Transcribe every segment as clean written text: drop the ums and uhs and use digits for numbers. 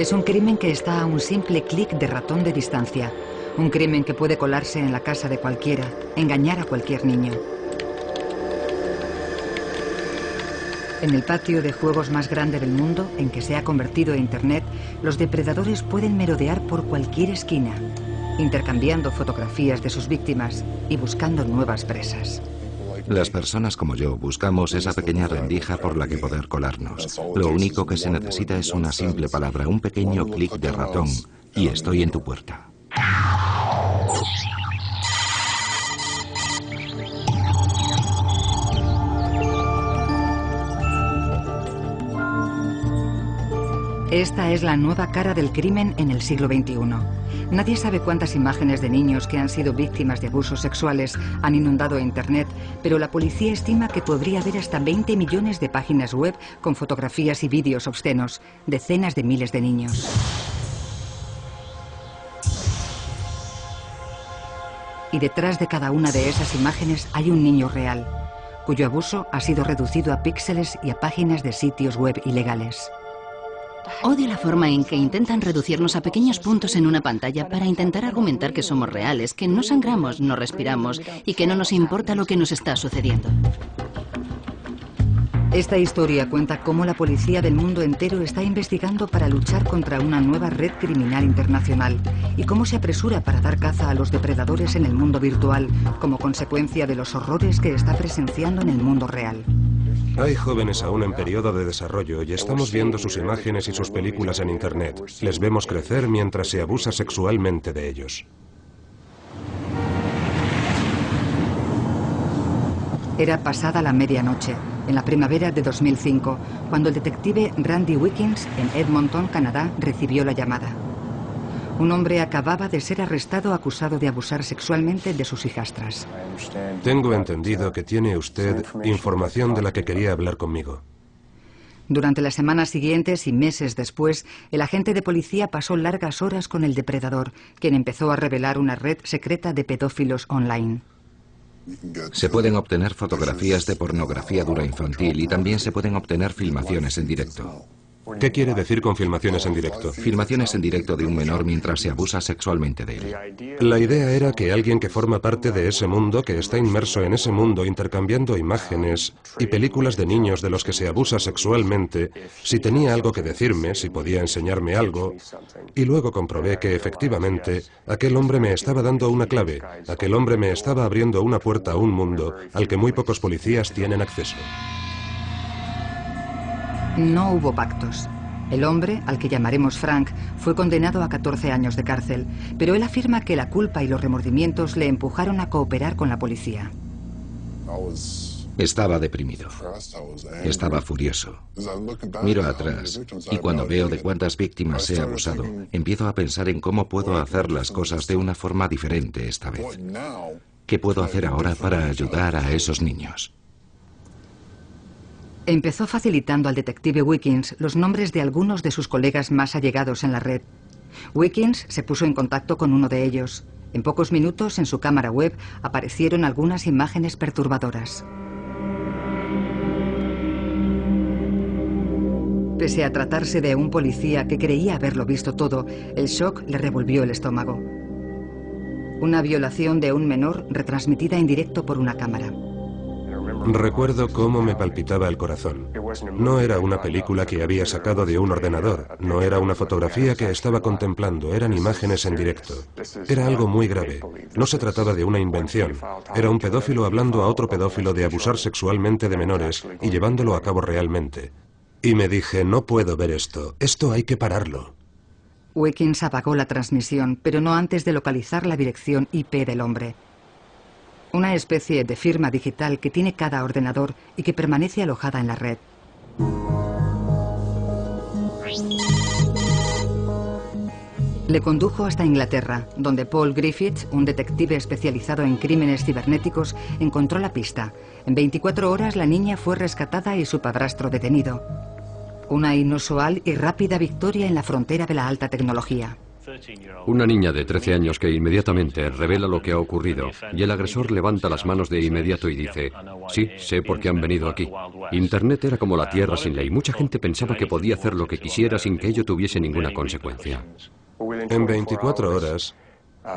Es un crimen que está a un simple clic de ratón de distancia. Un crimen que puede colarse en la casa de cualquiera, engañar a cualquier niño. En el patio de juegos más grande del mundo, en que se ha convertido Internet, los depredadores pueden merodear por cualquier esquina, intercambiando fotografías de sus víctimas y buscando nuevas presas. Las personas como yo buscamos esa pequeña rendija por la que poder colarnos. Lo único que se necesita es una simple palabra, un pequeño clic de ratón, y estoy en tu puerta. Esta es la nueva cara del crimen en el siglo XXI. Nadie sabe cuántas imágenes de niños que han sido víctimas de abusos sexuales han inundado Internet, pero la policía estima que podría haber hasta 20 millones de páginas web con fotografías y vídeos obscenos, decenas de miles de niños. Y detrás de cada una de esas imágenes hay un niño real, cuyo abuso ha sido reducido a píxeles y a páginas de sitios web ilegales. Odio la forma en que intentan reducirnos a pequeños puntos en una pantalla para intentar argumentar que somos reales, que no sangramos, no respiramos y que no nos importa lo que nos está sucediendo. Esta historia cuenta cómo la policía del mundo entero está investigando para luchar contra una nueva red criminal internacional y cómo se apresura para dar caza a los depredadores en el mundo virtual como consecuencia de los horrores que está presenciando en el mundo real. Hay jóvenes aún en periodo de desarrollo y estamos viendo sus imágenes y sus películas en Internet. Les vemos crecer mientras se abusa sexualmente de ellos. Era pasada la medianoche, en la primavera de 2005, cuando el detective Randy Wickens, en Edmonton, Canadá, recibió la llamada. Un hombre acababa de ser arrestado acusado de abusar sexualmente de sus hijastras. Tengo entendido que tiene usted información de la que quería hablar conmigo. Durante las semanas siguientes y meses después, el agente de policía pasó largas horas con el depredador, quien empezó a revelar una red secreta de pedófilos online. Se pueden obtener fotografías de pornografía dura infantil y también se pueden obtener filmaciones en directo. ¿Qué quiere decir con filmaciones en directo? Filmaciones en directo de un menor mientras se abusa sexualmente de él. La idea era que alguien que forma parte de ese mundo, que está inmerso en ese mundo intercambiando imágenes y películas de niños de los que se abusa sexualmente, si tenía algo que decirme, si podía enseñarme algo, y luego comprobé que efectivamente aquel hombre me estaba dando una clave, aquel hombre me estaba abriendo una puerta a un mundo al que muy pocos policías tienen acceso. No hubo pactos. El hombre, al que llamaremos Frank, fue condenado a 14 años de cárcel, pero él afirma que la culpa y los remordimientos le empujaron a cooperar con la policía. Estaba deprimido. Estaba furioso. Miro atrás y cuando veo de cuántas víctimas he abusado, empiezo a pensar en cómo puedo hacer las cosas de una forma diferente esta vez. ¿Qué puedo hacer ahora para ayudar a esos niños? Empezó facilitando al detective Wickens los nombres de algunos de sus colegas más allegados en la red. Wickens se puso en contacto con uno de ellos. En pocos minutos, en su cámara web, aparecieron algunas imágenes perturbadoras. Pese a tratarse de un policía que creía haberlo visto todo, el shock le revolvió el estómago. Una violación de un menor retransmitida en directo por una cámara. Recuerdo cómo me palpitaba el corazón. No era una película que había sacado de un ordenador, no era una fotografía que estaba contemplando, eran imágenes en directo. Era algo muy grave. No se trataba de una invención. Era un pedófilo hablando a otro pedófilo de abusar sexualmente de menores y llevándolo a cabo realmente. Y me dije, no puedo ver esto. Esto hay que pararlo. Wickens apagó la transmisión, pero no antes de localizar la dirección IP del hombre. Una especie de firma digital que tiene cada ordenador y que permanece alojada en la red. Le condujo hasta Inglaterra, donde Paul Griffiths, un detective especializado en crímenes cibernéticos, encontró la pista. En 24 horas la niña fue rescatada y su padrastro detenido. Una inusual y rápida victoria en la frontera de la alta tecnología. Una niña de 13 años que inmediatamente revela lo que ha ocurrido y el agresor levanta las manos de inmediato y dice: sí, sé por qué han venido aquí. Internet era como la tierra sin ley. Mucha gente pensaba que podía hacer lo que quisiera sin que ello tuviese ninguna consecuencia. En 24 horas,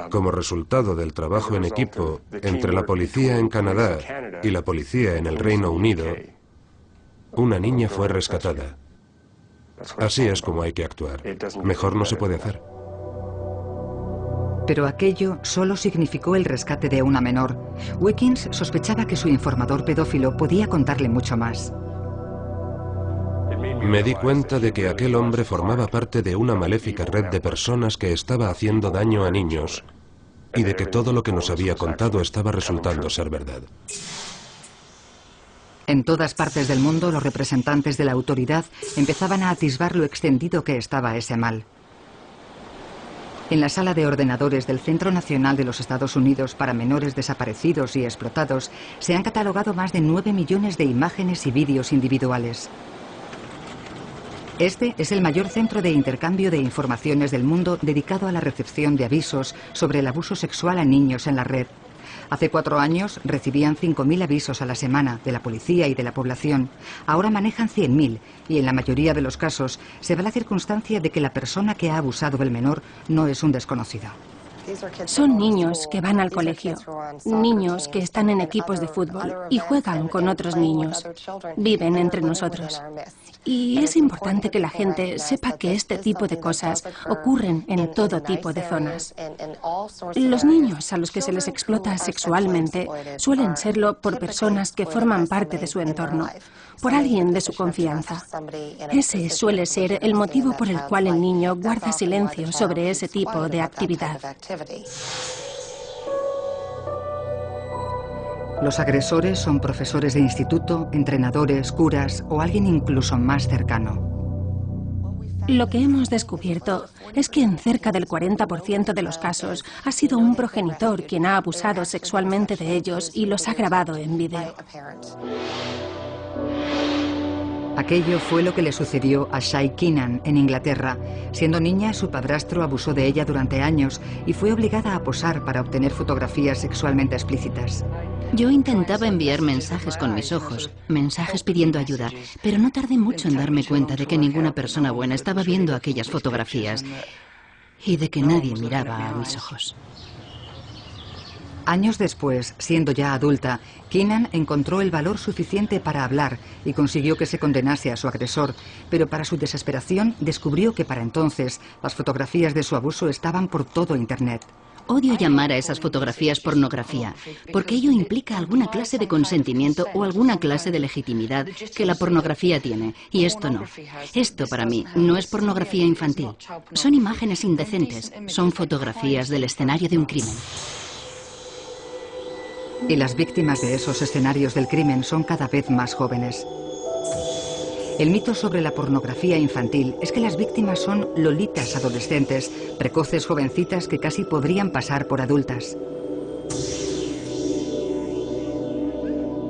como resultado del trabajo en equipo entre la policía en Canadá y la policía en el Reino Unido, una niña fue rescatada. Así es como hay que actuar. Mejor no se puede hacer. Pero aquello solo significó el rescate de una menor. Wickens sospechaba que su informador pedófilo podía contarle mucho más. Me di cuenta de que aquel hombre formaba parte de una maléfica red de personas que estaba haciendo daño a niños y de que todo lo que nos había contado estaba resultando ser verdad. En todas partes del mundo, los representantes de la autoridad empezaban a atisbar lo extendido que estaba ese mal. En la sala de ordenadores del Centro Nacional de los Estados Unidos para Menores Desaparecidos y Explotados se han catalogado más de 9 millones de imágenes y vídeos individuales. Este es el mayor centro de intercambio de informaciones del mundo dedicado a la recepción de avisos sobre el abuso sexual a niños en la red. Hace 4 años recibían 5.000 avisos a la semana de la policía y de la población. Ahora manejan 100.000 y en la mayoría de los casos se da la circunstancia de que la persona que ha abusado del menor no es un desconocido. Son niños que van al colegio, niños que están en equipos de fútbol y juegan con otros niños. Viven entre nosotros. Y es importante que la gente sepa que este tipo de cosas ocurren en todo tipo de zonas. Los niños a los que se les explota sexualmente suelen serlo por personas que forman parte de su entorno, por alguien de su confianza. Ese suele ser el motivo por el cual el niño guarda silencio sobre ese tipo de actividad. Los agresores son profesores de instituto, entrenadores, curas o alguien incluso más cercano. Lo que hemos descubierto es que en cerca del 40% de los casos ha sido un progenitor quien ha abusado sexualmente de ellos y los ha grabado en vídeo. Aquello fue lo que le sucedió a Shai Keenan en Inglaterra. Siendo niña, su padrastro abusó de ella durante años y fue obligada a posar para obtener fotografías sexualmente explícitas. Yo intentaba enviar mensajes con mis ojos, mensajes pidiendo ayuda, pero no tardé mucho en darme cuenta de que ninguna persona buena estaba viendo aquellas fotografías y de que nadie miraba a mis ojos. Años después, siendo ya adulta, Keenan encontró el valor suficiente para hablar y consiguió que se condenase a su agresor, pero para su desesperación descubrió que para entonces las fotografías de su abuso estaban por todo Internet. Odio llamar a esas fotografías pornografía, porque ello implica alguna clase de consentimiento o alguna clase de legitimidad que la pornografía tiene, y esto no. Esto para mí no es pornografía infantil. Son imágenes indecentes, son fotografías del escenario de un crimen. Y las víctimas de esos escenarios del crimen son cada vez más jóvenes. El mito sobre la pornografía infantil es que las víctimas son lolitas adolescentes, precoces jovencitas que casi podrían pasar por adultas.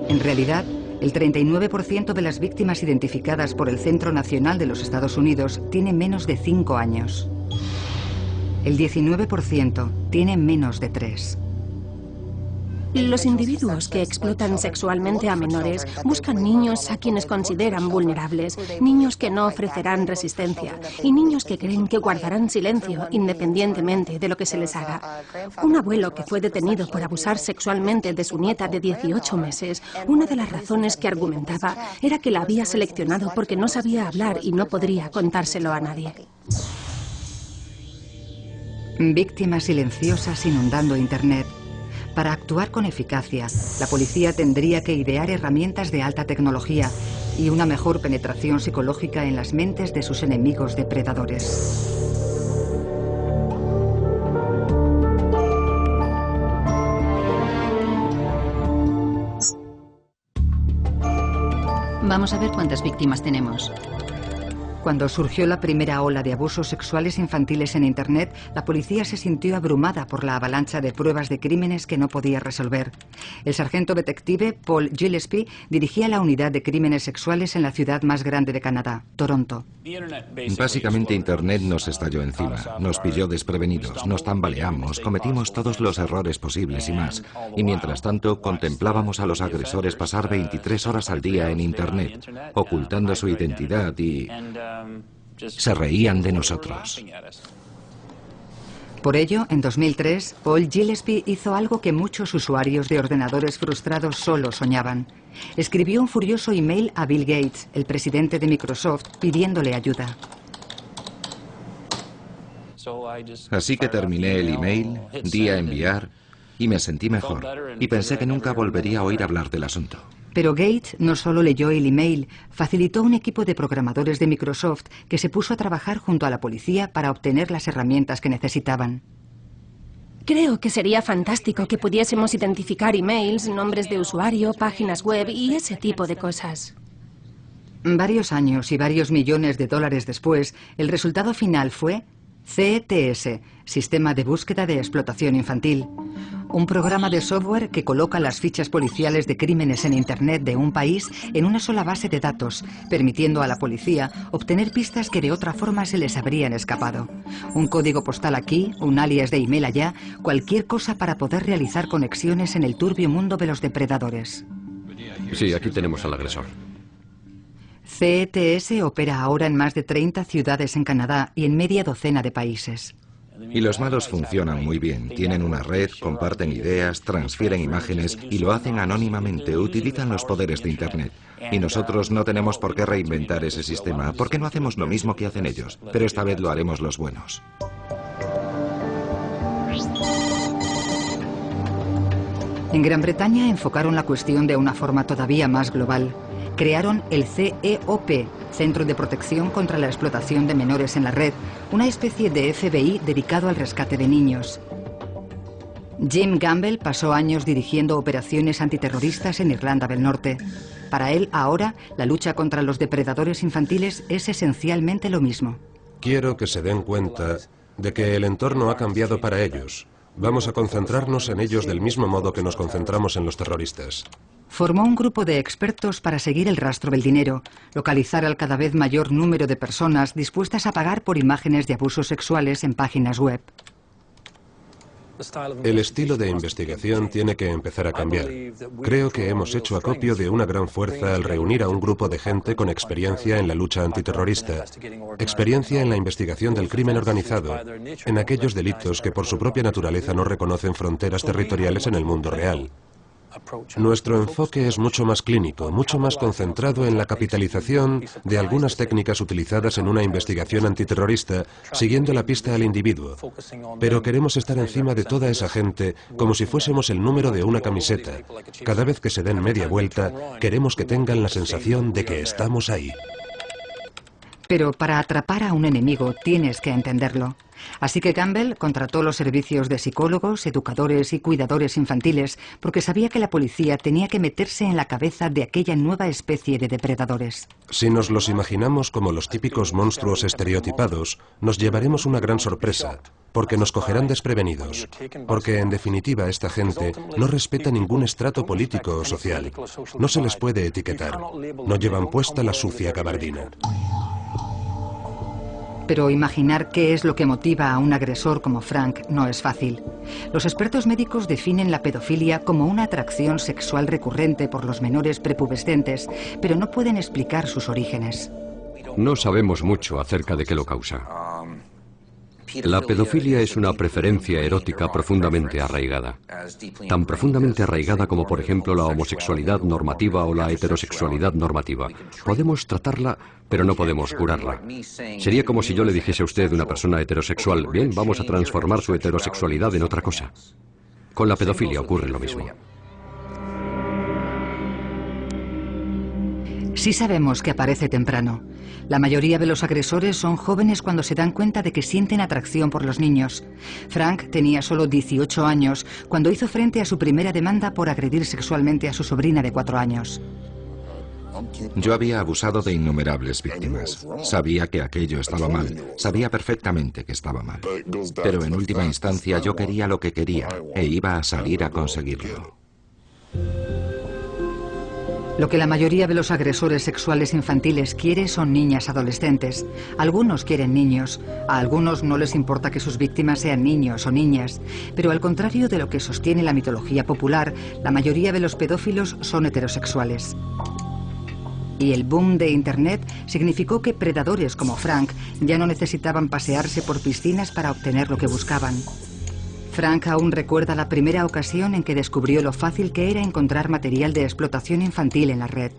En realidad, el 39% de las víctimas identificadas por el Centro Nacional de los Estados Unidos tiene menos de 5 años. El 19% tiene menos de 3. Los individuos que explotan sexualmente a menores buscan niños a quienes consideran vulnerables, niños que no ofrecerán resistencia y niños que creen que guardarán silencio independientemente de lo que se les haga. Un abuelo que fue detenido por abusar sexualmente de su nieta de 18 meses, una de las razones que argumentaba era que la había seleccionado porque no sabía hablar y no podría contárselo a nadie. Víctimas silenciosas inundando Internet. Para actuar con eficacia, la policía tendría que idear herramientas de alta tecnología y una mejor penetración psicológica en las mentes de sus enemigos depredadores. Vamos a ver cuántas víctimas tenemos. Cuando surgió la primera ola de abusos sexuales infantiles en Internet, la policía se sintió abrumada por la avalancha de pruebas de crímenes que no podía resolver. El sargento detective Paul Gillespie dirigía la unidad de crímenes sexuales en la ciudad más grande de Canadá, Toronto. Básicamente Internet nos estalló encima, nos pilló desprevenidos, nos tambaleamos, cometimos todos los errores posibles y más. Y mientras tanto contemplábamos a los agresores pasar 23 horas al día en Internet, ocultando su identidad y se reían de nosotros. Por ello, en 2003, Paul Gillespie hizo algo que muchos usuarios de ordenadores frustrados solo soñaban. Escribió un furioso email a Bill Gates, el presidente de Microsoft, pidiéndole ayuda. Así que terminé el email, di a enviar y me sentí mejor. Y pensé que nunca volvería a oír hablar del asunto. Pero Gates no solo leyó el email, facilitó un equipo de programadores de Microsoft que se puso a trabajar junto a la policía para obtener las herramientas que necesitaban. Creo que sería fantástico que pudiésemos identificar emails, nombres de usuario, páginas web y ese tipo de cosas. Varios años y varios millones de dólares después, el resultado final fue CTS, Sistema de Búsqueda de Explotación Infantil. Un programa de software que coloca las fichas policiales de crímenes en Internet de un país en una sola base de datos, permitiendo a la policía obtener pistas que de otra forma se les habrían escapado. Un código postal aquí, un alias de email allá, cualquier cosa para poder realizar conexiones en el turbio mundo de los depredadores. Sí, aquí tenemos al agresor. CTS opera ahora en más de 30 ciudades en Canadá y en media docena de países. Y los malos funcionan muy bien. Tienen una red, comparten ideas, transfieren imágenes y lo hacen anónimamente, utilizan los poderes de Internet. Y nosotros no tenemos por qué reinventar ese sistema, porque no hacemos lo mismo que hacen ellos, pero esta vez lo haremos los buenos. En Gran Bretaña enfocaron la cuestión de una forma todavía más global. Crearon el CEOP, Centro de Protección contra la Explotación de Menores en la Red, una especie de FBI dedicado al rescate de niños. Jim Gamble pasó años dirigiendo operaciones antiterroristas en Irlanda del Norte. Para él, ahora, la lucha contra los depredadores infantiles es esencialmente lo mismo. Quiero que se den cuenta de que el entorno ha cambiado para ellos. Vamos a concentrarnos en ellos del mismo modo que nos concentramos en los terroristas. Formó un grupo de expertos para seguir el rastro del dinero, localizar al cada vez mayor número de personas dispuestas a pagar por imágenes de abusos sexuales en páginas web. El estilo de investigación tiene que empezar a cambiar. Creo que hemos hecho acopio de una gran fuerza al reunir a un grupo de gente con experiencia en la lucha antiterrorista, experiencia en la investigación del crimen organizado, en aquellos delitos que por su propia naturaleza no reconocen fronteras territoriales en el mundo real. Nuestro enfoque es mucho más clínico, mucho más concentrado en la capitalización de algunas técnicas utilizadas en una investigación antiterrorista, siguiendo la pista al individuo. Pero queremos estar encima de toda esa gente como si fuésemos el número de una camiseta. Cada vez que se den media vuelta, queremos que tengan la sensación de que estamos ahí. Pero para atrapar a un enemigo tienes que entenderlo. Así que Gamble contrató los servicios de psicólogos, educadores y cuidadores infantiles porque sabía que la policía tenía que meterse en la cabeza de aquella nueva especie de depredadores. Si nos los imaginamos como los típicos monstruos estereotipados, nos llevaremos una gran sorpresa, porque nos cogerán desprevenidos. Porque, en definitiva, esta gente no respeta ningún estrato político o social. No se les puede etiquetar. No llevan puesta la sucia gabardina. Pero imaginar qué es lo que motiva a un agresor como Frank no es fácil. Los expertos médicos definen la pedofilia como una atracción sexual recurrente por los menores prepubescentes, pero no pueden explicar sus orígenes. No sabemos mucho acerca de qué lo causa. La pedofilia es una preferencia erótica profundamente arraigada. Tan profundamente arraigada como, por ejemplo, la homosexualidad normativa o la heterosexualidad normativa. Podemos tratarla, pero no podemos curarla. Sería como si yo le dijese a usted, una persona heterosexual, bien, vamos a transformar su heterosexualidad en otra cosa. Con la pedofilia ocurre lo mismo. Sí sabemos que aparece temprano. La mayoría de los agresores son jóvenes cuando se dan cuenta de que sienten atracción por los niños. Frank tenía solo 18 años cuando hizo frente a su primera demanda por agredir sexualmente a su sobrina de 4 años. Yo había abusado de innumerables víctimas. Sabía que aquello estaba mal. Sabía perfectamente que estaba mal. Pero en última instancia yo quería lo que quería e iba a salir a conseguirlo. Lo que la mayoría de los agresores sexuales infantiles quiere son niñas adolescentes. Algunos quieren niños, a algunos no les importa que sus víctimas sean niños o niñas, pero al contrario de lo que sostiene la mitología popular, la mayoría de los pedófilos son heterosexuales. Y el boom de Internet significó que predadores como Frank ya no necesitaban pasearse por piscinas para obtener lo que buscaban. Frank aún recuerda la primera ocasión en que descubrió lo fácil que era encontrar material de explotación infantil en la red.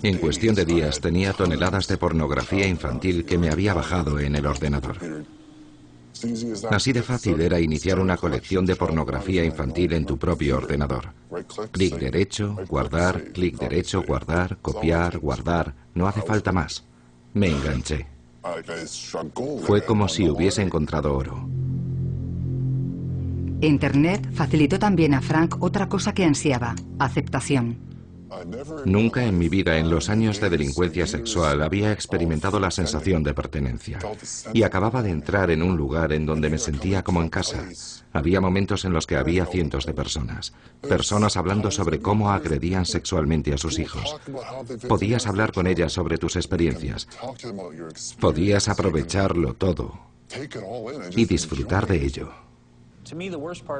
En cuestión de días tenía toneladas de pornografía infantil que me había bajado en el ordenador. Así de fácil era iniciar una colección de pornografía infantil en tu propio ordenador. Clic derecho, guardar, clic derecho, guardar, copiar, guardar. No hace falta más. Me enganché. Fue como si hubiese encontrado oro. Internet facilitó también a Frank otra cosa que ansiaba: aceptación. Nunca en mi vida, en los años de delincuencia sexual, había experimentado la sensación de pertenencia. Y acababa de entrar en un lugar en donde me sentía como en casa. Había momentos en los que había cientos de personas. Personas hablando sobre cómo agredían sexualmente a sus hijos. Podías hablar con ellas sobre tus experiencias. Podías aprovecharlo todo y disfrutar de ello.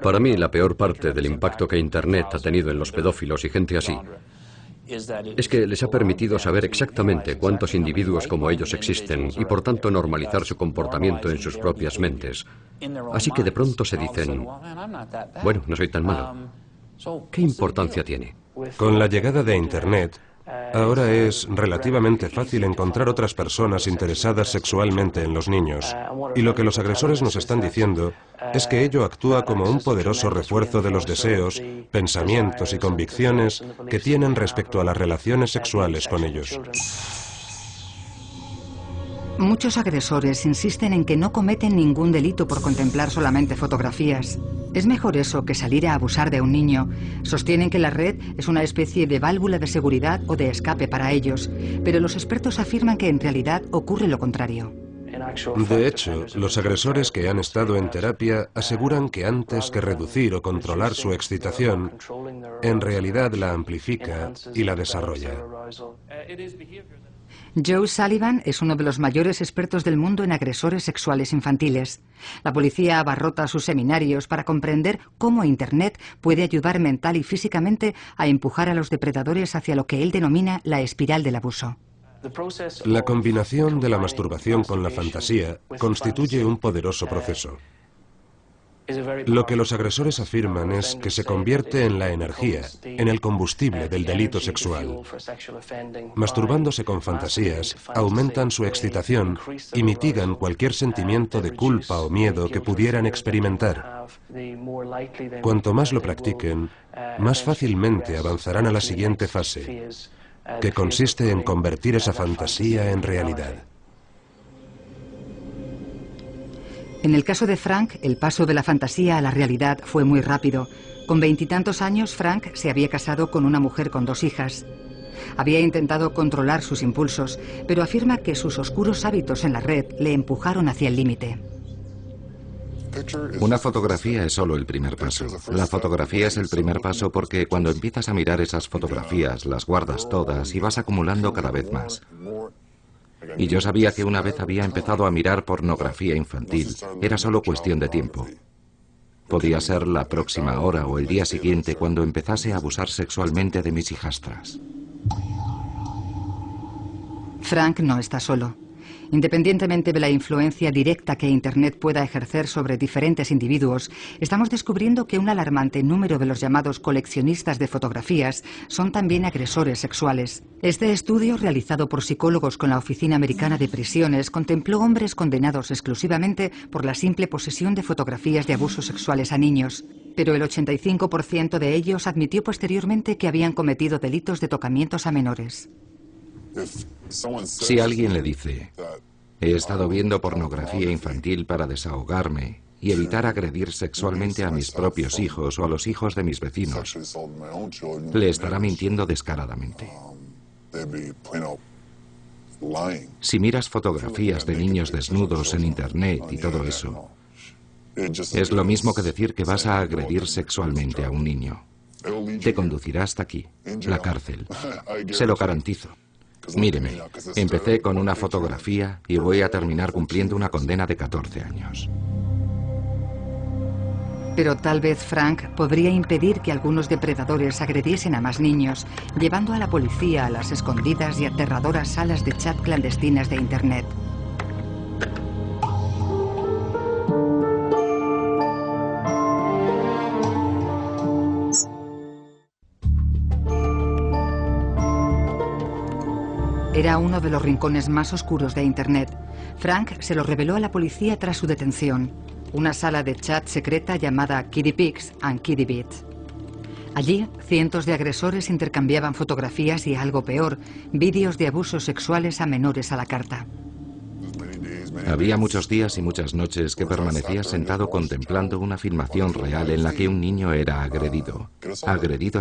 Para mí, la peor parte del impacto que Internet ha tenido en los pedófilos y gente así es que les ha permitido saber exactamente cuántos individuos como ellos existen y por tanto normalizar su comportamiento en sus propias mentes. Así que de pronto se dicen, bueno, no soy tan malo. ¿Qué importancia tiene? Con la llegada de Internet, ahora es relativamente fácil encontrar otras personas interesadas sexualmente en los niños. Y lo que los agresores nos están diciendo es que ello actúa como un poderoso refuerzo de los deseos, pensamientos y convicciones que tienen respecto a las relaciones sexuales con ellos. Muchos agresores insisten en que no cometen ningún delito por contemplar solamente fotografías. Es mejor eso que salir a abusar de un niño. Sostienen que la red es una especie de válvula de seguridad o de escape para ellos, pero los expertos afirman que en realidad ocurre lo contrario. De hecho, los agresores que han estado en terapia aseguran que antes que reducir o controlar su excitación, en realidad la amplifica y la desarrolla. Joe Sullivan es uno de los mayores expertos del mundo en agresores sexuales infantiles. La policía abarrota sus seminarios para comprender cómo Internet puede ayudar mental y físicamente a empujar a los depredadores hacia lo que él denomina la espiral del abuso. La combinación de la masturbación con la fantasía constituye un poderoso proceso. Lo que los agresores afirman es que se convierte en la energía, en el combustible del delito sexual. Masturbándose con fantasías, aumentan su excitación y mitigan cualquier sentimiento de culpa o miedo que pudieran experimentar. Cuanto más lo practiquen, más fácilmente avanzarán a la siguiente fase, que consiste en convertir esa fantasía en realidad. En el caso de Frank, el paso de la fantasía a la realidad fue muy rápido. Con 20 y tantos años, Frank se había casado con una mujer con 2 hijas. Había intentado controlar sus impulsos, pero afirma que sus oscuros hábitos en la red le empujaron hacia el límite. Una fotografía es solo el primer paso. La fotografía es el primer paso porque cuando empiezas a mirar esas fotografías, las guardas todas y vas acumulando cada vez más. Y yo sabía que una vez había empezado a mirar pornografía infantil, era solo cuestión de tiempo. Podía ser la próxima hora o el día siguiente cuando empezase a abusar sexualmente de mis hijastras. Frank no está solo. Independientemente de la influencia directa que Internet pueda ejercer sobre diferentes individuos, estamos descubriendo que un alarmante número de los llamados coleccionistas de fotografías son también agresores sexuales. Este estudio, realizado por psicólogos con la Oficina Americana de Prisiones, contempló hombres condenados exclusivamente por la simple posesión de fotografías de abusos sexuales a niños. Pero el 85% de ellos admitió posteriormente que habían cometido delitos de tocamientos a menores. Si alguien le dice, he estado viendo pornografía infantil para desahogarme, y evitar agredir sexualmente a mis propios hijos o a los hijos de mis vecinos, le estará mintiendo descaradamente. Si miras fotografías de niños desnudos en Internet y todo eso, es lo mismo que decir que vas a agredir sexualmente a un niño. Te conducirá hasta aquí, la cárcel. Se lo garantizo. Míreme, empecé con una fotografía y voy a terminar cumpliendo una condena de 14 años. Pero tal vez Frank podría impedir que algunos depredadores agrediesen a más niños, llevando a la policía a las escondidas y aterradoras salas de chat clandestinas de Internet. Era uno de los rincones más oscuros de Internet. Frank se lo reveló a la policía tras su detención. Una sala de chat secreta llamada Kiddie Pics and Kiddie Beats. Allí, cientos de agresores intercambiaban fotografías y, algo peor, vídeos de abusos sexuales a menores a la carta. Había muchos días y muchas noches que permanecía sentado contemplando una filmación real en la que un niño era agredido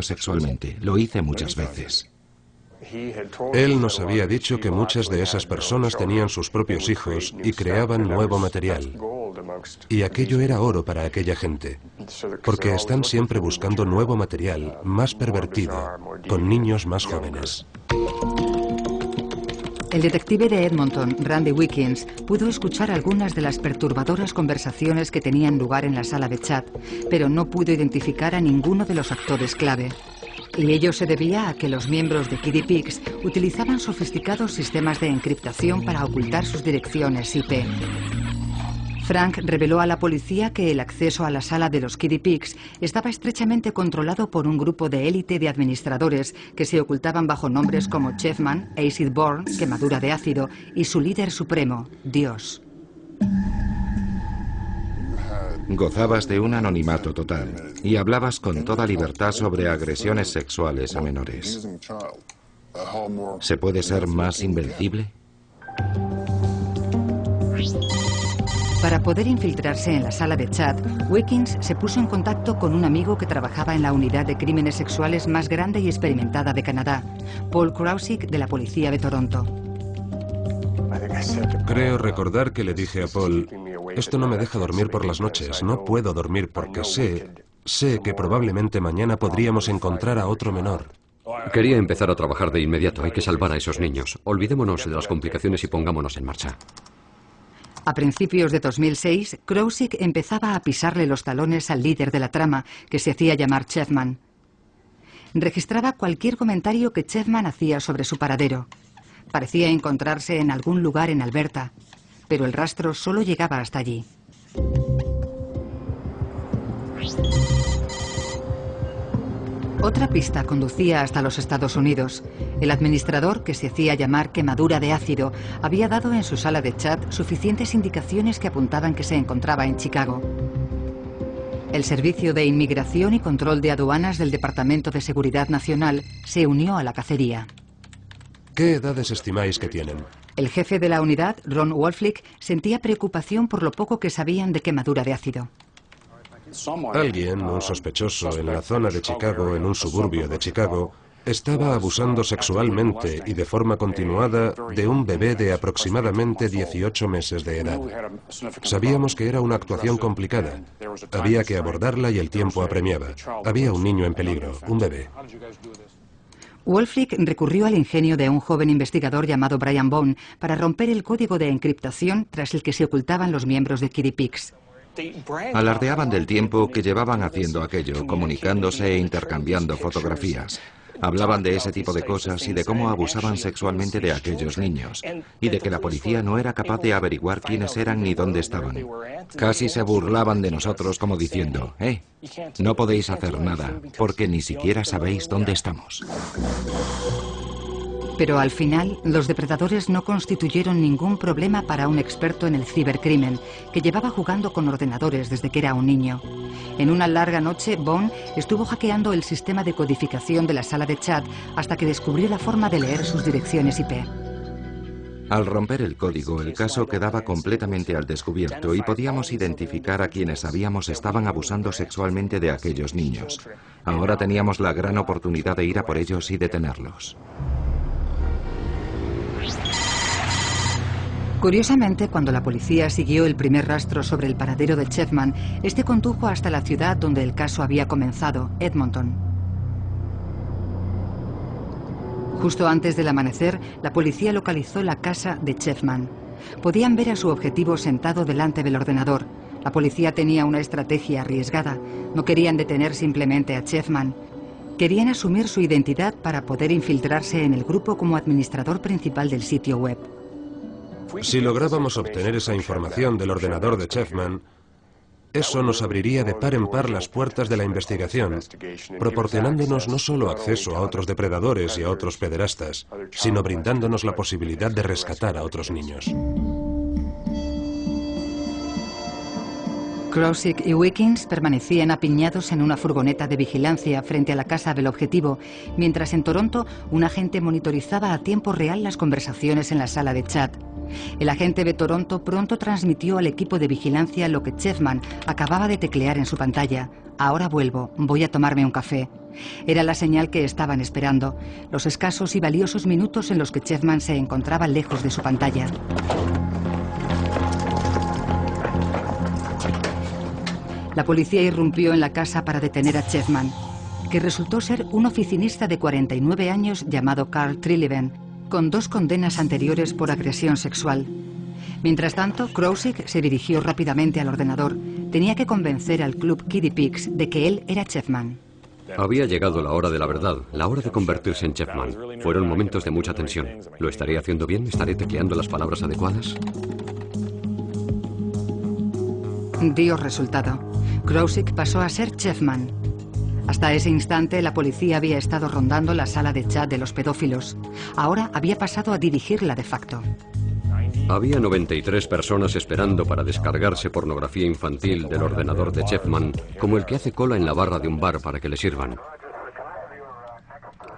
sexualmente. Lo hice muchas veces. Él nos había dicho que muchas de esas personas tenían sus propios hijos y creaban nuevo material. Y aquello era oro para aquella gente, porque están siempre buscando nuevo material, más pervertido, con niños más jóvenes. El detective de Edmonton, Randy Wickens, pudo escuchar algunas de las perturbadoras conversaciones que tenían lugar en la sala de chat, pero no pudo identificar a ninguno de los actores clave. Y ello se debía a que los miembros de Kiddie Pics utilizaban sofisticados sistemas de encriptación para ocultar sus direcciones IP. Frank reveló a la policía que el acceso a la sala de los Kiddie Pics estaba estrechamente controlado por un grupo de élite de administradores que se ocultaban bajo nombres como Chefman, Acid Born, quemadura de ácido, y su líder supremo, Dios. Gozabas de un anonimato total y hablabas con toda libertad sobre agresiones sexuales a menores. ¿Se puede ser más invencible? Para poder infiltrarse en la sala de chat, Wickens se puso en contacto con un amigo que trabajaba en la unidad de crímenes sexuales más grande y experimentada de Canadá, Paul Krausik, de la policía de Toronto. Creo recordar que le dije a Paul: esto no me deja dormir por las noches, no puedo dormir porque sé que probablemente mañana podríamos encontrar a otro menor. Quería empezar a trabajar de inmediato, hay que salvar a esos niños. Olvidémonos de las complicaciones y pongámonos en marcha. A principios de 2006, Krausik empezaba a pisarle los talones al líder de la trama, que se hacía llamar Chefman. Registraba cualquier comentario que Chefman hacía sobre su paradero. Parecía encontrarse en algún lugar en Alberta, pero el rastro solo llegaba hasta allí. Otra pista conducía hasta los Estados Unidos. El administrador, que se hacía llamar Quemadura de Ácido, había dado en su sala de chat suficientes indicaciones que apuntaban que se encontraba en Chicago. El Servicio de Inmigración y Control de Aduanas del Departamento de Seguridad Nacional se unió a la cacería. ¿Qué edades estimáis que tienen? El jefe de la unidad, Ron Wolflick, sentía preocupación por lo poco que sabían de quemadura de ácido. Alguien, un sospechoso, en la zona de Chicago, en un suburbio de Chicago, estaba abusando sexualmente y de forma continuada de un bebé de aproximadamente 18 meses de edad. Sabíamos que era una actuación complicada. Había que abordarla y el tiempo apremiaba. Había un niño en peligro, un bebé. Wolflick recurrió al ingenio de un joven investigador llamado Brian Bone para romper el código de encriptación tras el que se ocultaban los miembros de Kiddie Pics. Alardeaban del tiempo que llevaban haciendo aquello, comunicándose e intercambiando fotografías. Hablaban de ese tipo de cosas y de cómo abusaban sexualmente de aquellos niños, y de que la policía no era capaz de averiguar quiénes eran ni dónde estaban. Casi se burlaban de nosotros como diciendo: no podéis hacer nada, porque ni siquiera sabéis dónde estamos. Pero al final, los depredadores no constituyeron ningún problema para un experto en el cibercrimen, que llevaba jugando con ordenadores desde que era un niño. En una larga noche, Bone estuvo hackeando el sistema de codificación de la sala de chat hasta que descubrió la forma de leer sus direcciones IP. Al romper el código, el caso quedaba completamente al descubierto y podíamos identificar a quienes sabíamos estaban abusando sexualmente de aquellos niños. Ahora teníamos la gran oportunidad de ir a por ellos y detenerlos. Curiosamente, cuando la policía siguió el primer rastro sobre el paradero de Chefman, este condujo hasta la ciudad donde el caso había comenzado, Edmonton. Justo antes del amanecer, la policía localizó la casa de Chefman. Podían ver a su objetivo sentado delante del ordenador. La policía tenía una estrategia arriesgada. No querían detener simplemente a Chefman. Querían asumir su identidad para poder infiltrarse en el grupo como administrador principal del sitio web. Si lográbamos obtener esa información del ordenador de Chefman, eso nos abriría de par en par las puertas de la investigación, proporcionándonos no solo acceso a otros depredadores y a otros pederastas, sino brindándonos la posibilidad de rescatar a otros niños. Krosigk y Wickens permanecían apiñados en una furgoneta de vigilancia frente a la casa del objetivo, mientras en Toronto un agente monitorizaba a tiempo real las conversaciones en la sala de chat. El agente de Toronto pronto transmitió al equipo de vigilancia lo que Chefman acababa de teclear en su pantalla. Ahora vuelvo, voy a tomarme un café. Era la señal que estaban esperando, los escasos y valiosos minutos en los que Chefman se encontraba lejos de su pantalla. La policía irrumpió en la casa para detener a Chefman, que resultó ser un oficinista de 49 años llamado Carl Trilleven, con 2 condenas anteriores por agresión sexual. Mientras tanto, Krosigk se dirigió rápidamente al ordenador. Tenía que convencer al club Kiddie Pigs de que él era Chefman. Había llegado la hora de la verdad, la hora de convertirse en Chefman. Fueron momentos de mucha tensión. ¿Lo estaré haciendo bien? ¿Estaré tecleando las palabras adecuadas? Dio resultado. Krosigk pasó a ser Chefman. Hasta ese instante, la policía había estado rondando la sala de chat de los pedófilos. Ahora había pasado a dirigirla de facto. Había 93 personas esperando para descargarse pornografía infantil del ordenador de Chefman, como el que hace cola en la barra de un bar para que le sirvan.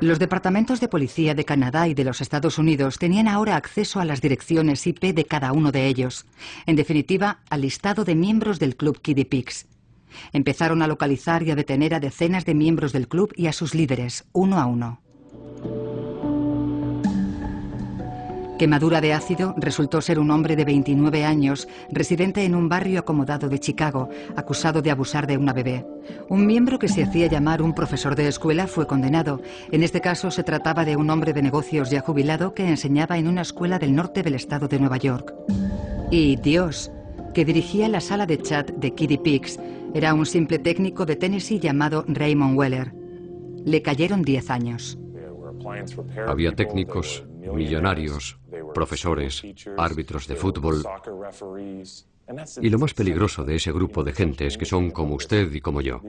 Los departamentos de policía de Canadá y de los Estados Unidos tenían ahora acceso a las direcciones IP de cada uno de ellos. En definitiva, al listado de miembros del club Kiddie Pigs. Empezaron a localizar y a detener a decenas de miembros del club y a sus líderes, uno a uno. Quemadura de ácido resultó ser un hombre de 29 años, residente en un barrio acomodado de Chicago, acusado de abusar de una bebé. Un miembro que se hacía llamar un profesor de escuela fue condenado. En este caso se trataba de un hombre de negocios ya jubilado que enseñaba en una escuela del norte del estado de Nueva York. Y Dios, que dirigía la sala de chat de Kiddie Pigs, era un simple técnico de Tennessee llamado Raymond Weller. Le cayeron 10 años. Había técnicos, millonarios, profesores, árbitros de fútbol. Y lo más peligroso de ese grupo de gente es que son como usted y como yo.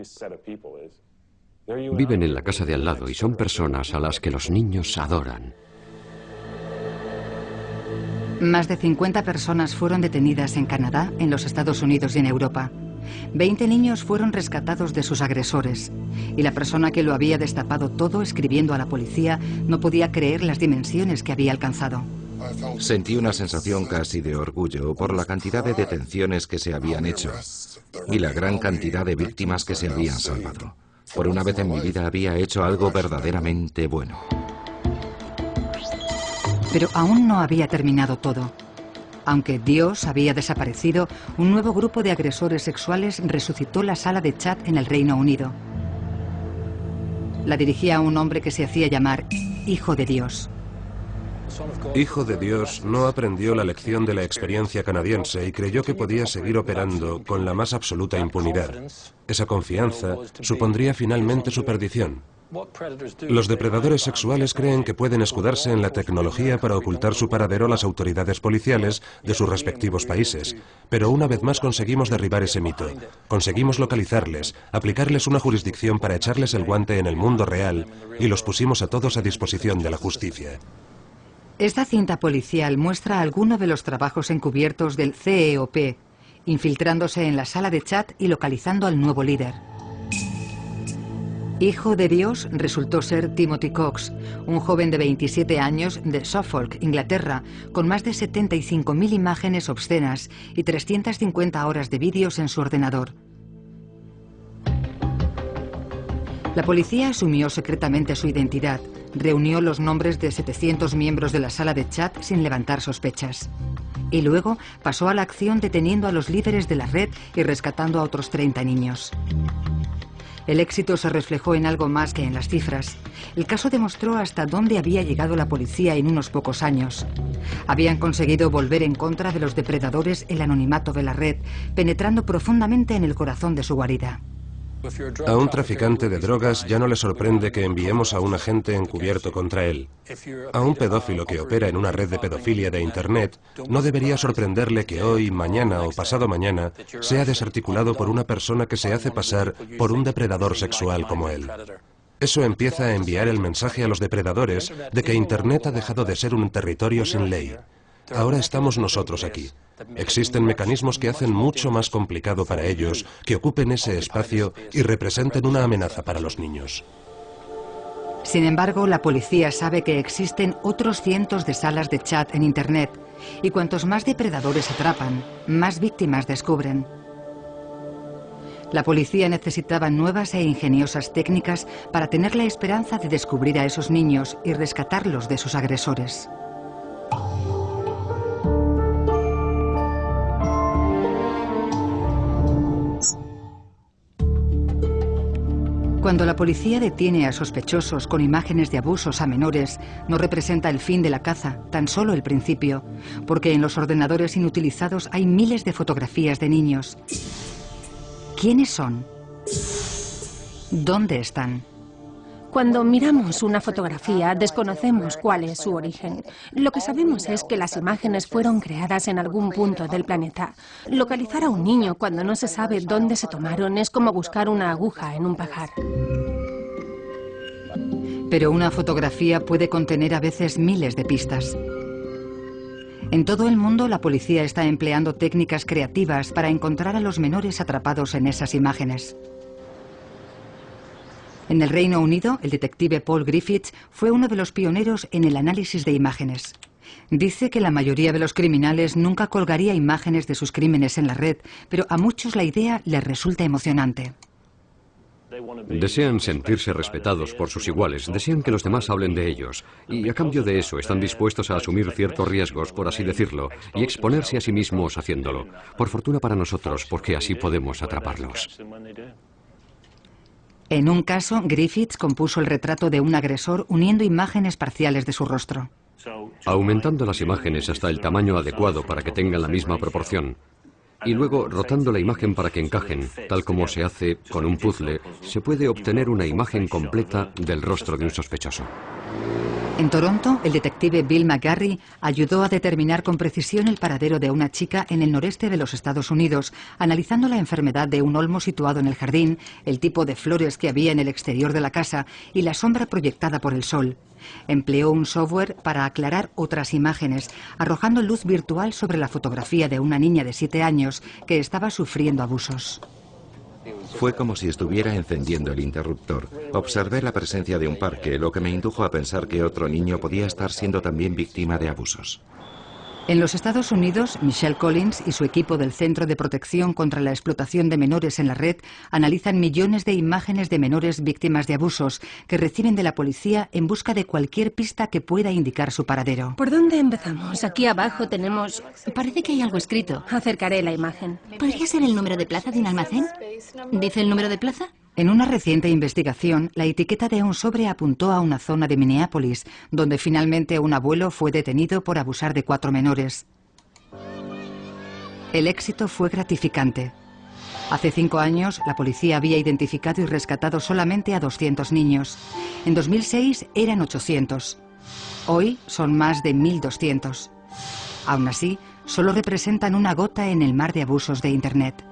Viven en la casa de al lado y son personas a las que los niños adoran. Más de 50 personas fueron detenidas en Canadá, en los Estados Unidos y en Europa. 20 niños fueron rescatados de sus agresores. Y la persona que lo había destapado todo, escribiendo a la policía, no podía creer las dimensiones que había alcanzado. Sentí una sensación casi de orgullo por la cantidad de detenciones que se habían hecho y la gran cantidad de víctimas que se habían salvado. Por una vez en mi vida había hecho algo verdaderamente bueno. Pero aún no había terminado todo. Aunque Dios había desaparecido, un nuevo grupo de agresores sexuales resucitó la sala de chat en el Reino Unido. La dirigía un hombre que se hacía llamar Hijo de Dios. Hijo de Dios no aprendió la lección de la experiencia canadiense y creyó que podía seguir operando con la más absoluta impunidad. Esa confianza supondría finalmente su perdición. Los depredadores sexuales creen que pueden escudarse en la tecnología para ocultar su paradero a las autoridades policiales de sus respectivos países. Pero una vez más conseguimos derribar ese mito. Conseguimos localizarles, aplicarles una jurisdicción para echarles el guante en el mundo real y los pusimos a todos a disposición de la justicia. Esta cinta policial muestra algunos de los trabajos encubiertos del CEOP, infiltrándose en la sala de chat y localizando al nuevo líder. Hijo de Dios resultó ser Timothy Cox, un joven de 27 años de Suffolk, Inglaterra, con más de 75.000 imágenes obscenas y 350 horas de vídeos en su ordenador. La policía asumió secretamente su identidad, reunió los nombres de 700 miembros de la sala de chat sin levantar sospechas. Y luego pasó a la acción deteniendo a los líderes de la red y rescatando a otros 30 niños. El éxito se reflejó en algo más que en las cifras. El caso demostró hasta dónde había llegado la policía en unos pocos años. Habían conseguido volver en contra de los depredadores el anonimato de la red, penetrando profundamente en el corazón de su guarida. A un traficante de drogas ya no le sorprende que enviemos a un agente encubierto contra él. A un pedófilo que opera en una red de pedofilia de Internet no debería sorprenderle que hoy, mañana o pasado mañana sea desarticulado por una persona que se hace pasar por un depredador sexual como él. Eso empieza a enviar el mensaje a los depredadores de que Internet ha dejado de ser un territorio sin ley. Ahora estamos nosotros aquí. Existen mecanismos que hacen mucho más complicado para ellos que ocupen ese espacio y representen una amenaza para los niños. Sin embargo, la policía sabe que existen otros cientos de salas de chat en Internet, y cuantos más depredadores atrapan, más víctimas descubren. La policía necesitaba nuevas e ingeniosas técnicas para tener la esperanza de descubrir a esos niños y rescatarlos de sus agresores. Cuando la policía detiene a sospechosos con imágenes de abusos a menores, no representa el fin de la caza, tan solo el principio, porque en los ordenadores inutilizados hay miles de fotografías de niños. ¿Quiénes son? ¿Dónde están? Cuando miramos una fotografía, desconocemos cuál es su origen. Lo que sabemos es que las imágenes fueron creadas en algún punto del planeta. Localizar a un niño cuando no se sabe dónde se tomaron es como buscar una aguja en un pajar. Pero una fotografía puede contener a veces miles de pistas. En todo el mundo, la policía está empleando técnicas creativas para encontrar a los menores atrapados en esas imágenes. En el Reino Unido, el detective Paul Griffiths fue uno de los pioneros en el análisis de imágenes. Dice que la mayoría de los criminales nunca colgaría imágenes de sus crímenes en la red, pero a muchos la idea les resulta emocionante. Desean sentirse respetados por sus iguales, desean que los demás hablen de ellos, y a cambio de eso están dispuestos a asumir ciertos riesgos, por así decirlo, y exponerse a sí mismos haciéndolo. Por fortuna para nosotros, porque así podemos atraparlos. En un caso, Griffiths compuso el retrato de un agresor uniendo imágenes parciales de su rostro. Aumentando las imágenes hasta el tamaño adecuado para que tengan la misma proporción. Y luego, rotando la imagen para que encajen, tal como se hace con un puzzle, se puede obtener una imagen completa del rostro de un sospechoso. En Toronto, el detective Bill McGarry ayudó a determinar con precisión el paradero de una chica en el noreste de los Estados Unidos, analizando la enfermedad de un olmo situado en el jardín, el tipo de flores que había en el exterior de la casa y la sombra proyectada por el sol. Empleó un software para aclarar otras imágenes, arrojando luz virtual sobre la fotografía de una niña de 7 años que estaba sufriendo abusos. Fue como si estuviera encendiendo el interruptor. Observé la presencia de un parque, lo que me indujo a pensar que otro niño podía estar siendo también víctima de abusos. En los Estados Unidos, Michelle Collins y su equipo del Centro de Protección contra la Explotación de Menores en la Red analizan millones de imágenes de menores víctimas de abusos que reciben de la policía en busca de cualquier pista que pueda indicar su paradero. ¿Por dónde empezamos? Aquí abajo tenemos... Parece que hay algo escrito. Acercaré la imagen. ¿Podría ser el número de plaza de un almacén? ¿Dice el número de plaza? En una reciente investigación, la etiqueta de un sobre apuntó a una zona de Minneapolis, donde finalmente un abuelo fue detenido por abusar de 4 menores. El éxito fue gratificante. Hace 5 años, la policía había identificado y rescatado solamente a 200 niños. En 2006 eran 800. Hoy son más de 1.200. Aún así, solo representan una gota en el mar de abusos de Internet.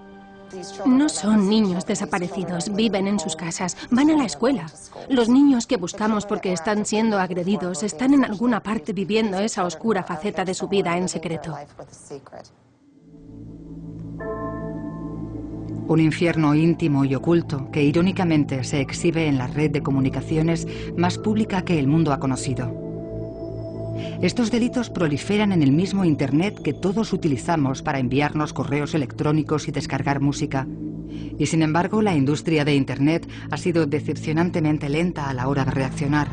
No son niños desaparecidos, viven en sus casas, van a la escuela. Los niños que buscamos porque están siendo agredidos están en alguna parte viviendo esa oscura faceta de su vida en secreto. Un infierno íntimo y oculto que irónicamente se exhibe en la red de comunicaciones más pública que el mundo ha conocido. Estos delitos proliferan en el mismo Internet que todos utilizamos para enviarnos correos electrónicos y descargar música. Y sin embargo, la industria de Internet ha sido decepcionantemente lenta a la hora de reaccionar.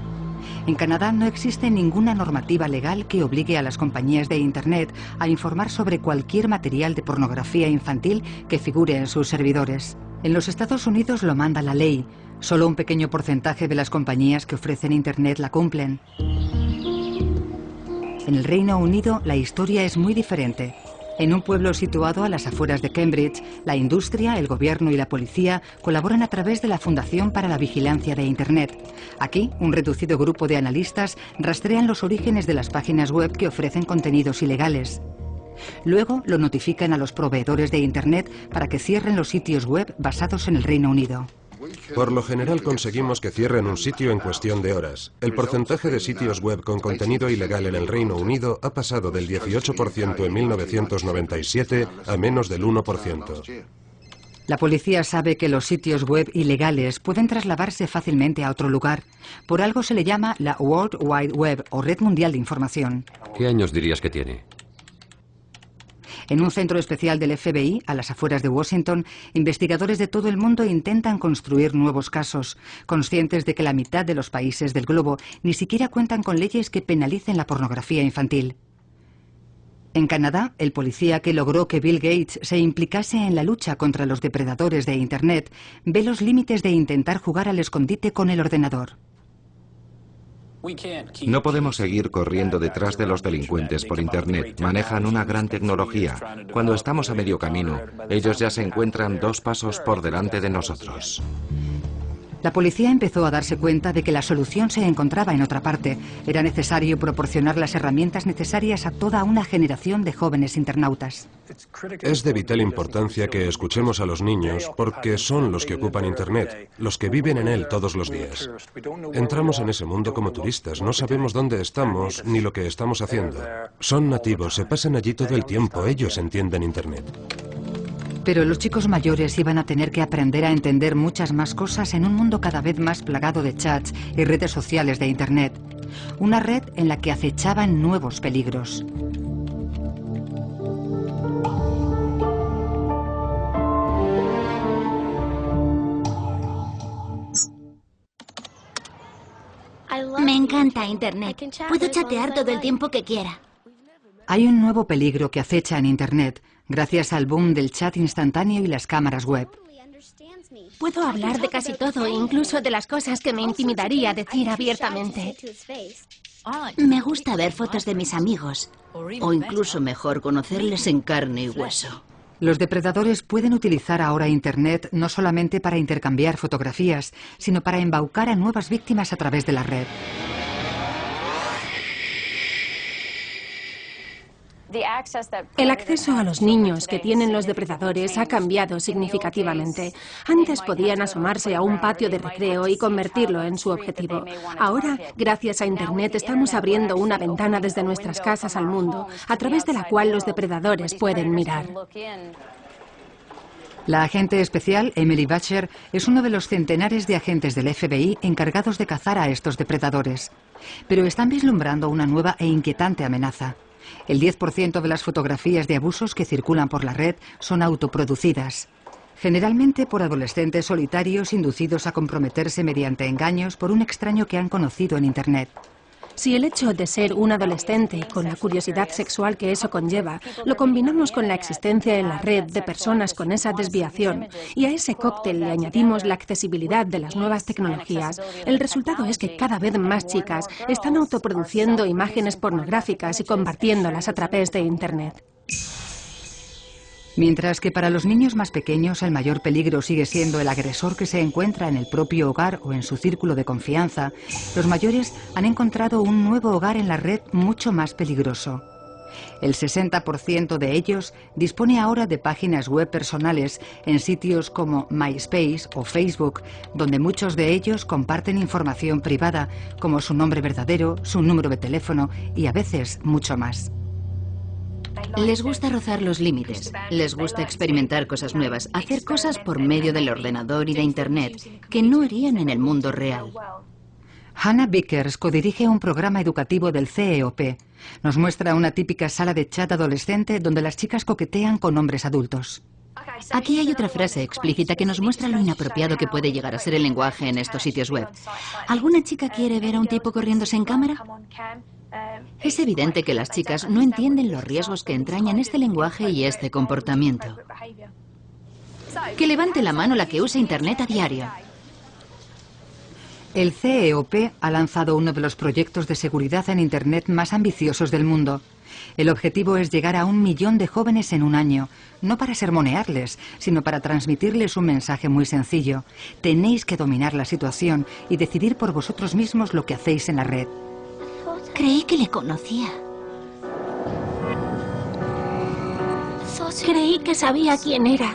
En Canadá no existe ninguna normativa legal que obligue a las compañías de Internet a informar sobre cualquier material de pornografía infantil que figure en sus servidores. En los Estados Unidos lo manda la ley. Solo un pequeño porcentaje de las compañías que ofrecen Internet la cumplen. En el Reino Unido la historia es muy diferente. En un pueblo situado a las afueras de Cambridge, la industria, el gobierno y la policía colaboran a través de la Fundación para la Vigilancia de Internet. Aquí, un reducido grupo de analistas rastrean los orígenes de las páginas web que ofrecen contenidos ilegales. Luego lo notifican a los proveedores de Internet para que cierren los sitios web basados en el Reino Unido. Por lo general conseguimos que cierren un sitio en cuestión de horas. El porcentaje de sitios web con contenido ilegal en el Reino Unido ha pasado del 18% en 1997 a menos del 1%. La policía sabe que los sitios web ilegales pueden trasladarse fácilmente a otro lugar. Por algo se le llama la World Wide Web o Red Mundial de Información. ¿Qué años dirías que tiene? En un centro especial del FBI, a las afueras de Washington, investigadores de todo el mundo intentan construir nuevos casos, conscientes de que la mitad de los países del globo ni siquiera cuentan con leyes que penalicen la pornografía infantil. En Canadá, el policía que logró que Bill Gates se implicase en la lucha contra los depredadores de Internet ve los límites de intentar jugar al escondite con el ordenador. No podemos seguir corriendo detrás de los delincuentes por Internet. Manejan una gran tecnología. Cuando estamos a medio camino, ellos ya se encuentran 2 pasos por delante de nosotros. La policía empezó a darse cuenta de que la solución se encontraba en otra parte. Era necesario proporcionar las herramientas necesarias a toda una generación de jóvenes internautas. Es de vital importancia que escuchemos a los niños porque son los que ocupan Internet, los que viven en él todos los días. Entramos en ese mundo como turistas, no sabemos dónde estamos ni lo que estamos haciendo. Son nativos, se pasan allí todo el tiempo, ellos entienden Internet. Pero los chicos mayores iban a tener que aprender a entender muchas más cosas en un mundo cada vez más plagado de chats y redes sociales de Internet. Una red en la que acechaban nuevos peligros. Me encanta Internet. Puedo chatear todo el tiempo que quiera. Hay un nuevo peligro que acecha en Internet, gracias al boom del chat instantáneo y las cámaras web. Puedo hablar de casi todo, incluso de las cosas que me intimidaría decir abiertamente. Me gusta ver fotos de mis amigos. O incluso mejor, conocerles en carne y hueso. Los depredadores pueden utilizar ahora Internet no solamente para intercambiar fotografías, sino para embaucar a nuevas víctimas a través de la red. El acceso a los niños que tienen los depredadores ha cambiado significativamente. Antes podían asomarse a un patio de recreo y convertirlo en su objetivo. Ahora, gracias a Internet, estamos abriendo una ventana desde nuestras casas al mundo, a través de la cual los depredadores pueden mirar. La agente especial Emily Butcher es uno de los centenares de agentes del FBI encargados de cazar a estos depredadores. Pero están vislumbrando una nueva e inquietante amenaza. El 10% de las fotografías de abusos que circulan por la red son autoproducidas, generalmente por adolescentes solitarios inducidos a comprometerse mediante engaños por un extraño que han conocido en Internet. Si el hecho de ser un adolescente, con la curiosidad sexual que eso conlleva, lo combinamos con la existencia en la red de personas con esa desviación, y a ese cóctel le añadimos la accesibilidad de las nuevas tecnologías, el resultado es que cada vez más chicas están autoproduciendo imágenes pornográficas y compartiéndolas a través de Internet. Mientras que para los niños más pequeños el mayor peligro sigue siendo el agresor que se encuentra en el propio hogar o en su círculo de confianza, los mayores han encontrado un nuevo hogar en la red mucho más peligroso. El 60% de ellos dispone ahora de páginas web personales en sitios como MySpace o Facebook, donde muchos de ellos comparten información privada, como su nombre verdadero, su número de teléfono y a veces mucho más. Les gusta rozar los límites, les gusta experimentar cosas nuevas, hacer cosas por medio del ordenador y de Internet que no harían en el mundo real. Hannah Vickers codirige un programa educativo del CEOP. Nos muestra una típica sala de chat adolescente donde las chicas coquetean con hombres adultos. Aquí hay otra frase explícita que nos muestra lo inapropiado que puede llegar a ser el lenguaje en estos sitios web. ¿Alguna chica quiere ver a un tipo corriéndose en cámara? Es evidente que las chicas no entienden los riesgos que entrañan este lenguaje y este comportamiento. Que levante la mano la que usa Internet a diario. El CEOP ha lanzado uno de los proyectos de seguridad en Internet más ambiciosos del mundo. El objetivo es llegar a 1 millón de jóvenes en un año, no para sermonearles, sino para transmitirles un mensaje muy sencillo. Tenéis que dominar la situación y decidir por vosotros mismos lo que hacéis en la red. Creí que le conocía. Creí que sabía quién era.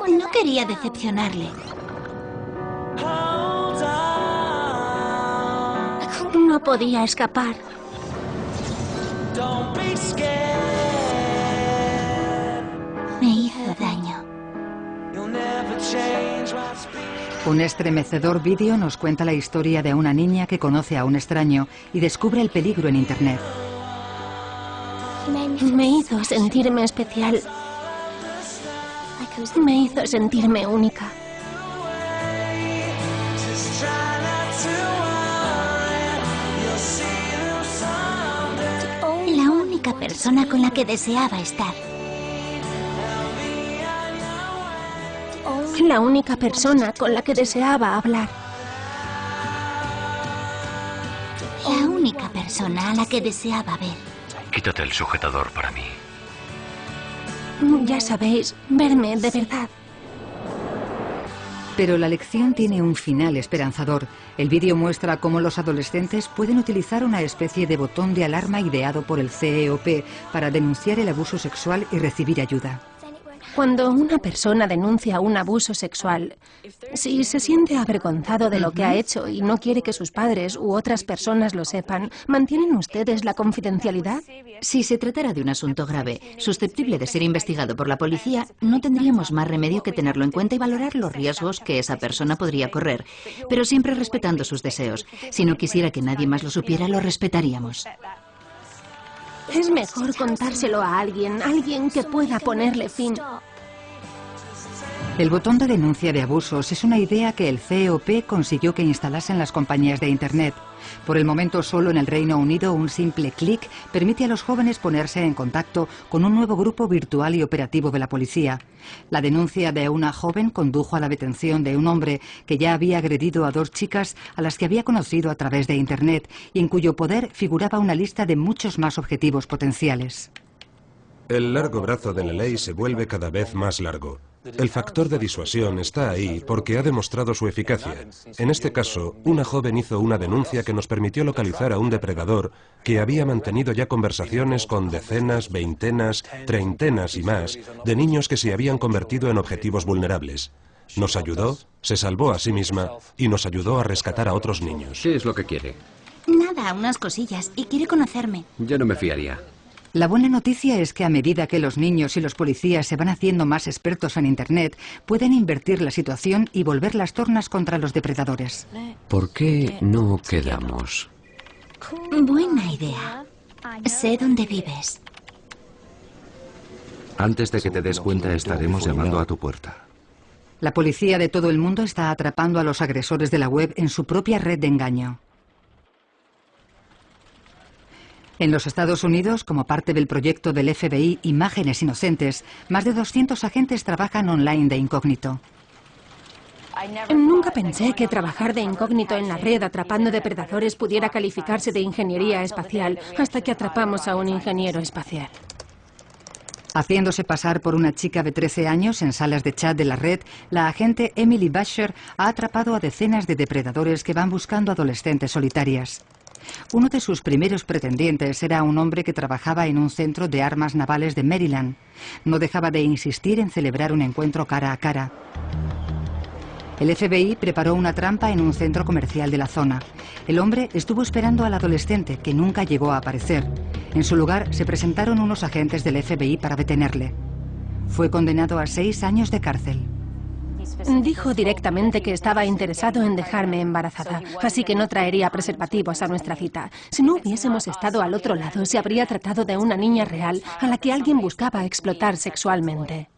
No quería decepcionarle. No podía escapar. Me hizo daño. Un estremecedor vídeo nos cuenta la historia de una niña que conoce a un extraño y descubre el peligro en Internet. Me hizo sentirme especial. Me hizo sentirme única. La única persona con la que deseaba estar. La única persona con la que deseaba hablar. La única persona a la que deseaba ver. Quítate el sujetador para mí. Ya sabéis, verme de verdad. Pero la lección tiene un final esperanzador. El vídeo muestra cómo los adolescentes pueden utilizar una especie de botón de alarma ideado por el CEOP para denunciar el abuso sexual y recibir ayuda. Cuando una persona denuncia un abuso sexual, si se siente avergonzado de lo que ha hecho y no quiere que sus padres u otras personas lo sepan, ¿mantienen ustedes la confidencialidad? Si se tratara de un asunto grave, susceptible de ser investigado por la policía, no tendríamos más remedio que tenerlo en cuenta y valorar los riesgos que esa persona podría correr, pero siempre respetando sus deseos. Si no quisiera que nadie más lo supiera, lo respetaríamos. Es mejor contárselo a alguien que pueda ponerle fin. El botón de denuncia de abusos es una idea que el CEOP consiguió que instalasen las compañías de Internet. Por el momento, solo en el Reino Unido, un simple clic permite a los jóvenes ponerse en contacto con un nuevo grupo virtual y operativo de la policía. La denuncia de una joven condujo a la detención de un hombre que ya había agredido a 2 chicas a las que había conocido a través de Internet y en cuyo poder figuraba una lista de muchos más objetivos potenciales. El largo brazo de la ley se vuelve cada vez más largo. El factor de disuasión está ahí porque ha demostrado su eficacia. En este caso, una joven hizo una denuncia que nos permitió localizar a un depredador que había mantenido ya conversaciones con decenas, veintenas, treintenas y más de niños que se habían convertido en objetivos vulnerables. Nos ayudó, se salvó a sí misma y nos ayudó a rescatar a otros niños. ¿Qué es lo que quiere? Nada, unas cosillas. Y quiere conocerme. Yo no me fiaría. La buena noticia es que a medida que los niños y los policías se van haciendo más expertos en Internet, pueden invertir la situación y volver las tornas contra los depredadores. ¿Por qué no quedamos? Buena idea. Sé dónde vives. Antes de que te des cuenta, estaremos llamando a tu puerta. La policía de todo el mundo está atrapando a los agresores de la web en su propia red de engaño. En los Estados Unidos, como parte del proyecto del FBI Imágenes Inocentes, más de 200 agentes trabajan online de incógnito. Nunca pensé que trabajar de incógnito en la red atrapando depredadores pudiera calificarse de ingeniería espacial, hasta que atrapamos a un ingeniero espacial. Haciéndose pasar por una chica de 13 años en salas de chat de la red, la agente Emily Basher ha atrapado a decenas de depredadores que van buscando adolescentes solitarias. Uno de sus primeros pretendientes era un hombre que trabajaba en un centro de armas navales de Maryland. No dejaba de insistir en celebrar un encuentro cara a cara. El FBI preparó una trampa en un centro comercial de la zona. El hombre estuvo esperando al adolescente, que nunca llegó a aparecer. En su lugar se presentaron unos agentes del FBI para detenerle. Fue condenado a 6 años de cárcel. Dijo directamente que estaba interesado en dejarme embarazada, así que no traería preservativos a nuestra cita. Si no hubiésemos estado al otro lado, se habría tratado de una niña real a la que alguien buscaba explotar sexualmente.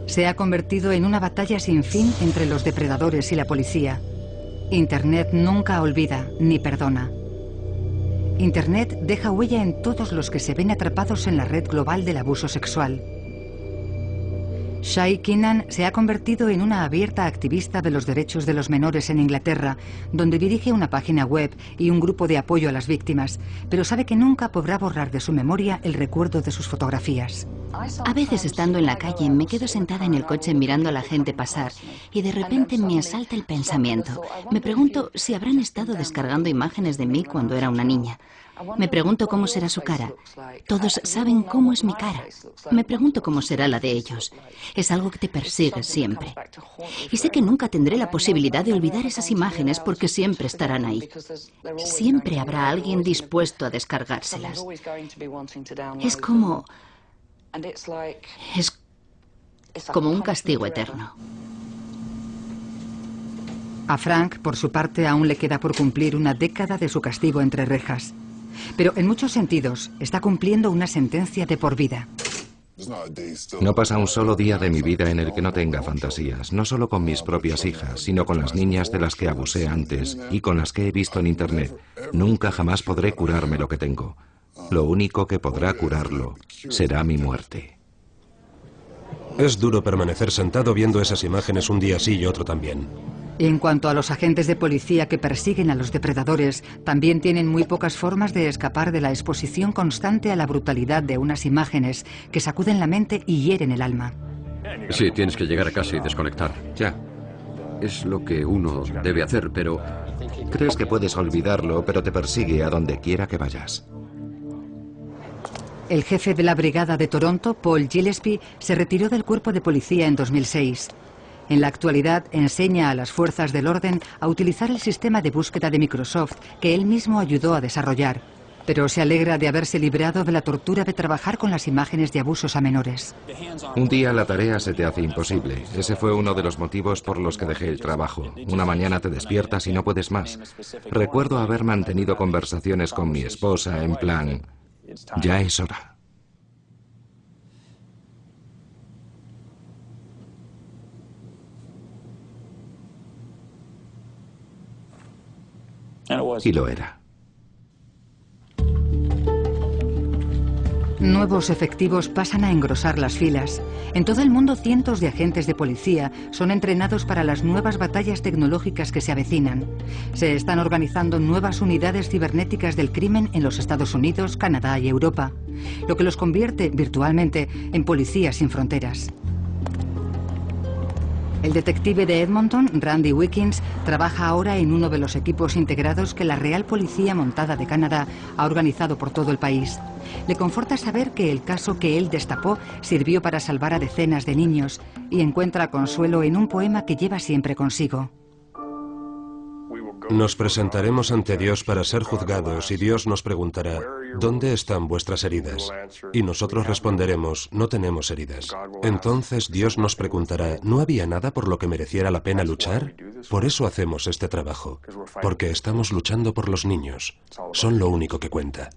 Se ha convertido en una batalla sin fin entre los depredadores y la policía. Internet nunca olvida ni perdona. Internet deja huella en todos los que se ven atrapados en la red global del abuso sexual. Shai Keenan se ha convertido en una abierta activista de los derechos de los menores en Inglaterra, donde dirige una página web y un grupo de apoyo a las víctimas, pero sabe que nunca podrá borrar de su memoria el recuerdo de sus fotografías. A veces, estando en la calle, me quedo sentada en el coche mirando a la gente pasar y de repente me asalta el pensamiento. Me pregunto si habrán estado descargando imágenes de mí cuando era una niña. Me pregunto cómo será su cara. Todos saben cómo es mi cara. Me pregunto cómo será la de ellos. Es algo que te persigue siempre. Y sé que nunca tendré la posibilidad de olvidar esas imágenes porque siempre estarán ahí. Siempre habrá alguien dispuesto a descargárselas. Es como un castigo eterno. A Frank, por su parte, aún le queda por cumplir una década de su castigo entre rejas. Pero en muchos sentidos está cumpliendo una sentencia de por vida. No pasa un solo día de mi vida en el que no tenga fantasías, no solo con mis propias hijas, sino con las niñas de las que abusé antes y con las que he visto en Internet. Nunca jamás podré curarme lo que tengo. Lo único que podrá curarlo será mi muerte. Es duro permanecer sentado viendo esas imágenes un día sí y otro también. En cuanto a los agentes de policía que persiguen a los depredadores, también tienen muy pocas formas de escapar de la exposición constante a la brutalidad de unas imágenes que sacuden la mente y hieren el alma. Sí, tienes que llegar a casa y desconectar. Ya. Es lo que uno debe hacer, pero... Crees que puedes olvidarlo, pero te persigue a donde quiera que vayas. El jefe de la brigada de Toronto, Paul Gillespie, se retiró del cuerpo de policía en 2006. En la actualidad enseña a las fuerzas del orden a utilizar el sistema de búsqueda de Microsoft que él mismo ayudó a desarrollar, pero se alegra de haberse librado de la tortura de trabajar con las imágenes de abusos a menores. Un día la tarea se te hace imposible. Ese fue uno de los motivos por los que dejé el trabajo. Una mañana te despiertas y no puedes más. Recuerdo haber mantenido conversaciones con mi esposa en plan, ya es hora. Y lo era. Nuevos efectivos pasan a engrosar las filas. En todo el mundo, cientos de agentes de policía son entrenados para las nuevas batallas tecnológicas que se avecinan. Se están organizando nuevas unidades cibernéticas del crimen en los Estados Unidos, Canadá y Europa, lo que los convierte virtualmente en policías sin fronteras. El detective de Edmonton, Randy Wickens, trabaja ahora en uno de los equipos integrados que la Real Policía Montada de Canadá ha organizado por todo el país. Le conforta saber que el caso que él destapó sirvió para salvar a decenas de niños y encuentra consuelo en un poema que lleva siempre consigo. Nos presentaremos ante Dios para ser juzgados y Dios nos preguntará, ¿dónde están vuestras heridas? Y nosotros responderemos, no tenemos heridas. Entonces Dios nos preguntará, ¿no había nada por lo que mereciera la pena luchar? Por eso hacemos este trabajo, porque estamos luchando por los niños. Son lo único que cuenta.